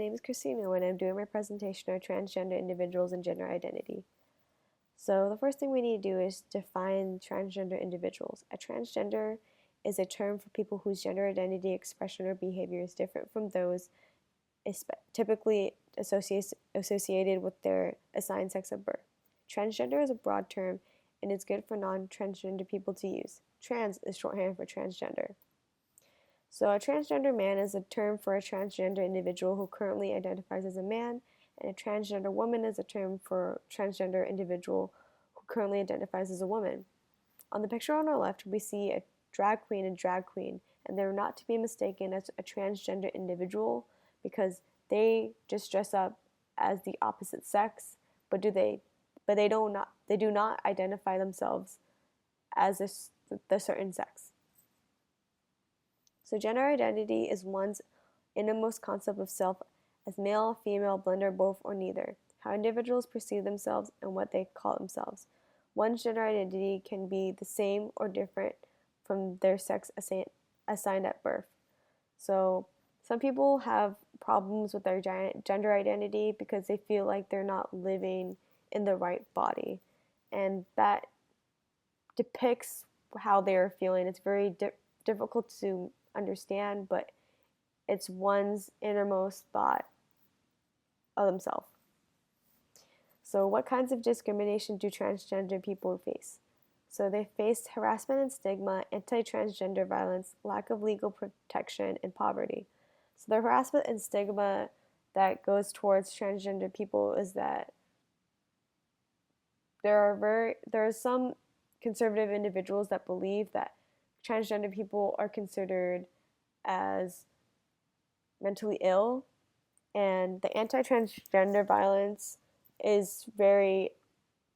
name is Christina and I'm doing my presentation on transgender individuals and gender identity. So the first thing we need to do is define transgender individuals. A transgender is a term for people whose gender identity, expression, or behavior is different from those typically associated with their assigned sex at birth. Transgender is a broad term and it's good for non-transgender people to use. Trans is shorthand for transgender. So a transgender man is a term for a transgender individual who currently identifies as a man, and a transgender woman is a term for a transgender individual who currently identifies as a woman. On the picture on our left, we see a drag queen and drag queen, and they're not to be mistaken as a transgender individual because they just dress up as the opposite sex, but they do not identify themselves as the certain sex. So gender identity is one's innermost concept of self as male, female, blend, both, or neither, how individuals perceive themselves and what they call themselves. One's gender identity can be the same or different from their sex assigned at birth. So some people have problems with their gender identity because they feel like they're not living in the right body. And that depicts how they're feeling. It's very difficult to understand, but it's one's innermost thought of themselves. So what kinds of discrimination do transgender people face? So they face harassment and stigma, anti-transgender violence, lack of legal protection, and poverty. So the harassment and stigma that goes towards transgender people is that there are some conservative individuals that believe that transgender people are considered as mentally ill, and the anti-transgender violence is very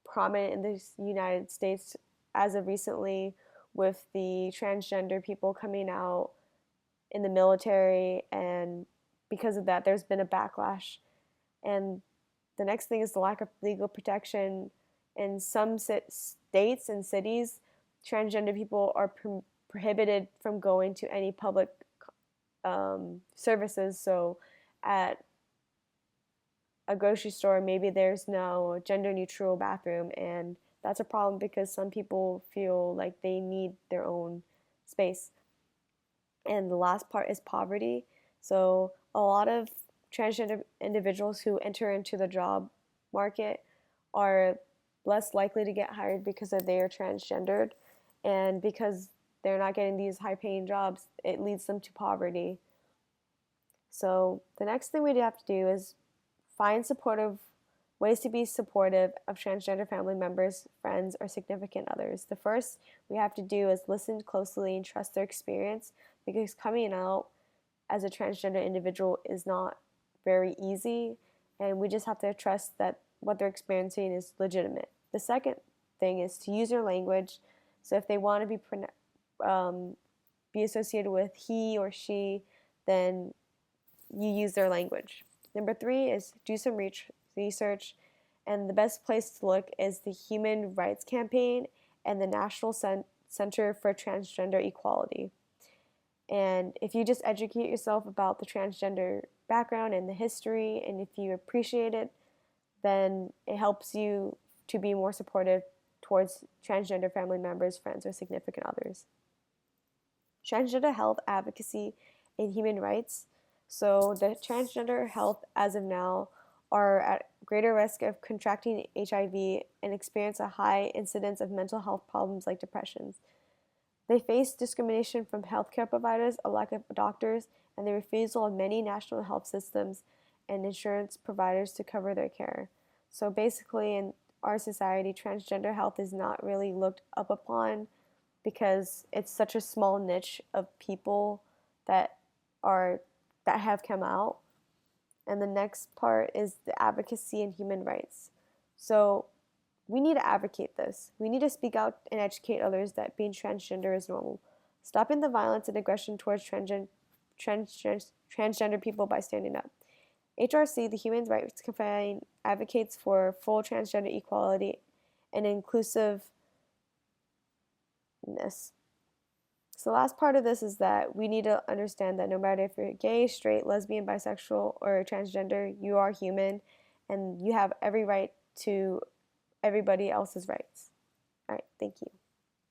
prominent in the United States as of recently, with the transgender people coming out in the military, and because of that there's been a backlash. And the next thing is the lack of legal protection. In some states and cities, transgender people are prohibited from going to any public services. So at a grocery store, maybe there's no gender neutral bathroom, and that's a problem because some people feel like they need their own space. And the last part is poverty. So a lot of transgender individuals who enter into the job market are less likely to get hired because they are transgendered, and because they're not getting these high paying jobs, it leads them to poverty. So the next thing we have to do is find ways to be supportive of transgender family members, friends, or significant others. The first we have to do is listen closely and trust their experience, because coming out as a transgender individual is not very easy, and we just have to trust that what they're experiencing is legitimate. The second thing is to use your language. So if they want to be associated with he or she, then you use their language. Number 3 is do some research, and the best place to look is the Human Rights Campaign and the National Center for Transgender Equality. And if you just educate yourself about the transgender background and the history, and if you appreciate it, then it helps you to be more supportive towards transgender family members, friends, or significant others. Transgender health advocacy and human rights. So the transgender health as of now are at greater risk of contracting HIV and experience a high incidence of mental health problems like depression. They face discrimination from healthcare providers, a lack of doctors, and the refusal of many national health systems and insurance providers to cover their care. So basically, in our society, transgender health is not really looked up upon because it's such a small niche of people that have come out. And the next part is the advocacy and human rights. So we need to advocate this. We need to speak out and educate others that being transgender is normal. Stopping the violence and aggression towards transgender people by standing up. HRC, the Human Rights Campaign, advocates for full transgender equality and inclusiveness. So the last part of this is that we need to understand that no matter if you're gay, straight, lesbian, bisexual, or transgender, you are human and you have every right to everybody else's rights. All right, thank you.